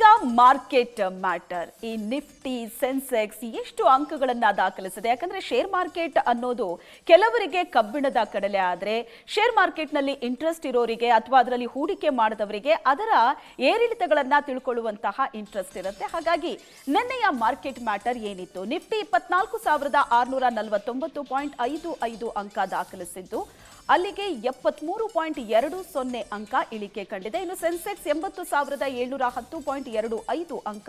ಈಗ market matter. ಈ Nifty Sensex ಎಷ್ಟು ಅಂಕಗಳನ್ನ ದಾಖಲಿಸಿದೆ? ಯಾಕಂದ್ರೆ ಶೇರ್ ಮಾರ್ಕೆಟ್ ಅನ್ನೋದು ಕೆಲವರಿಗೆ ಕಬ್ಬಿಣದ ಕಡಲೆ ಆದ್ರೆ, ಶೇರ್ ಮಾರ್ಕೆಟ್ ನಲ್ಲಿ ಇಂಟ್ರೆಸ್ಟ್ ಇರೋರಿಗೆ ಅಥವಾ ಅದರಲ್ಲಿ ಹೂಡಿಕೆ ಮಾಡಿದವರಿಗೆ ಅದರ ಏರಿಳಿತಗಳನ್ನ ತಿಳ್ಕೊಳ್ಳುವಂತಹ ಇಂಟ್ರೆಸ್ಟ್ ಇರುತ್ತೆ. ಹಾಗಾಗಿ ನಿನ್ನೆಯ ಮಾರ್ಕೆಟ್ ಮ್ಯಾಟರ್ ಏನಿತ್ತು? ನಿಫ್ಟಿ 24,649.55 ಅಂಕ ದಾಖಲಿಸಿದ್ದು, ಅಲ್ಲಿಗೆ 73.20 ಅಂಕ ಇಳಿಕೆ ಕಂಡಿದೆ. ಇನ್ನು ಸೆನ್ಸೆಕ್ಸ್ 80,710.25 ಅಂಕ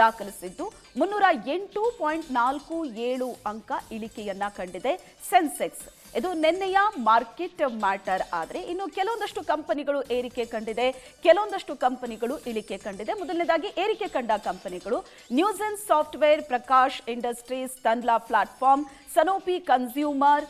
ದಾಖಲಿಸಿದ್ದು 308.47 ಅಂಕ ಇಳಿಕೆಯನ್ನ ಕಂಡಿದೆ ಸೆನ್ಸೆಕ್ಸ್. ಇದು ನಿನ್ನೆಯ ಮಾರ್ಕೆಟ್ ಮ್ಯಾಟರ್. ಆದ್ರೆ ಇನ್ನು ಕೆಲವೊಂದಷ್ಟು ಕಂಪನಿಗಳು ಏರಿಕೆ ಕಂಡಿದೆ, ಕೆಲವೊಂದಷ್ಟು ಕಂಪನಿಗಳು ಇಳಿಕೆ ಕಂಡಿದೆ. ಮೊದಲನೇದಾಗಿ ಏರಿಕೆ ಕಂಡ ಕಂಪನಿಗಳು Newgen software, Prakash industries, Tanla platform, Sanofi consumer,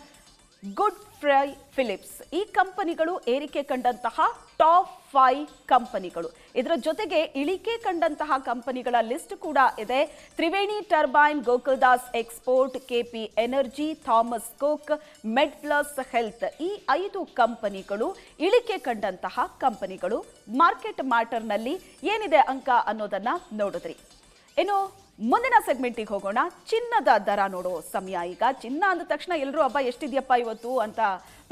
Godfrey ಫಿಲಿಪ್ಸ್. ಈ ಕಂಪನಿಗಳು ಏರಿಕೆ ಕಂಡಂತಹ ಟಾಪ್ 5 ಕಂಪನಿಗಳು. ಇದರ ಜೊತೆಗೆ ಇಳಿಕೆ ಕಂಡಂತಹ ಕಂಪನಿಗಳ ಲಿಸ್ಟ್ ಕೂಡ ಇದೆ. Triveni turbine, Gokaldas export, KP energy, Thomas Cook, Med Plus Health. ಈ 5 ಕಂಪನಿಗಳು ಇಳಿಕೆ ಕಂಡಂತಹ ಕಂಪನಿಗಳು. ಮಾರ್ಕೆಟ್ ಮ್ಯಾಟರ್ನಲ್ಲಿ ಏನಿದೆ ಅಂಕ ಅನ್ನೋದನ್ನ ನೋಡಿದ್ರಿ. ಇನ್ನು ಮುಂದಿನ ಸೆಗ್ಮೆಂಟಿಗೆ ಹೋಗೋಣ. ಚಿನ್ನದ ದರ ನೋಡೋ ಸಮಯ ಈಗ. ಚಿನ್ನ ಅಂದ ತಕ್ಷಣ ಎಲ್ಲರೂ ಹಬ್ಬ ಎಷ್ಟಿದೆಯಪ್ಪ ಇವತ್ತು ಅಂತ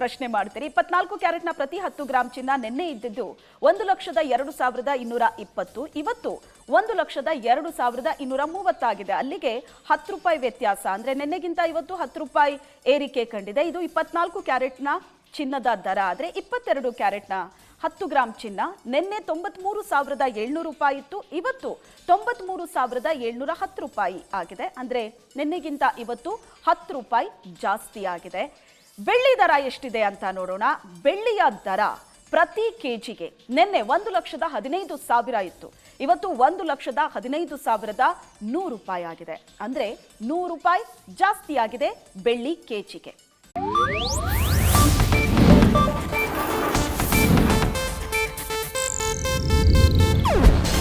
ಪ್ರಶ್ನೆ ಮಾಡ್ತೀರಿ. 24 ಕ್ಯಾರೆಟ್ನ ಪ್ರತಿ 10 ಗ್ರಾಂ ಚಿನ್ನ ನಿನ್ನೆ ಇದ್ದಿದ್ದು 1,02,220. ಇವತ್ತು 1,02,230 ಆಗಿದೆ. ಅಲ್ಲಿಗೆ 10 ರೂಪಾಯಿ ವ್ಯತ್ಯಾಸ. ಅಂದ್ರೆ ನಿನ್ನೆಗಿಂತ ಇವತ್ತು 10 ರೂಪಾಯಿ ಏರಿಕೆ ಕಂಡಿದೆ. ಇದು 24 ಕ್ಯಾರೆಟ್ನ ಚಿನ್ನದ ದರ. ಆದ್ರೆ 22 ಕ್ಯಾರೆಟ್ನ 10 ಗ್ರಾಂ ಚಿನ್ನ ನಿನ್ನೆ 93,700 ರೂಪಾಯಿ ಇತ್ತು. ಇವತ್ತು 93,710 ರೂಪಾಯಿ ಆಗಿದೆ. ಅಂದ್ರೆ ನಿನ್ನೆಗಿಂತ ಇವತ್ತು 10 ರೂಪಾಯಿ ಜಾಸ್ತಿ ಆಗಿದೆ. ಬೆಳ್ಳಿ ದರ ಎಷ್ಟಿದೆ ಅಂತ ನೋಡೋಣ. ಬೆಳ್ಳಿಯ ದರ ಪ್ರತಿ ಕೆಜಿಗೆ ನಿನ್ನೆ 1,15,000 ಇತ್ತು. ಇವತ್ತು 1,15,100 ರೂಪಾಯಿ ಆಗಿದೆ. ಅಂದ್ರೆ 100 ರೂಪಾಯಿ ಜಾಸ್ತಿ ಆಗಿದೆ ಬೆಳ್ಳಿ ಕೆಜಿಗೆ.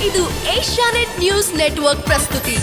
ಇದು ಏಷ್ಯಾನೆಟ್ ನ್ಯೂಸ್ ನೆಟ್ವರ್ಕ್ ಪ್ರಸ್ತುತಿ.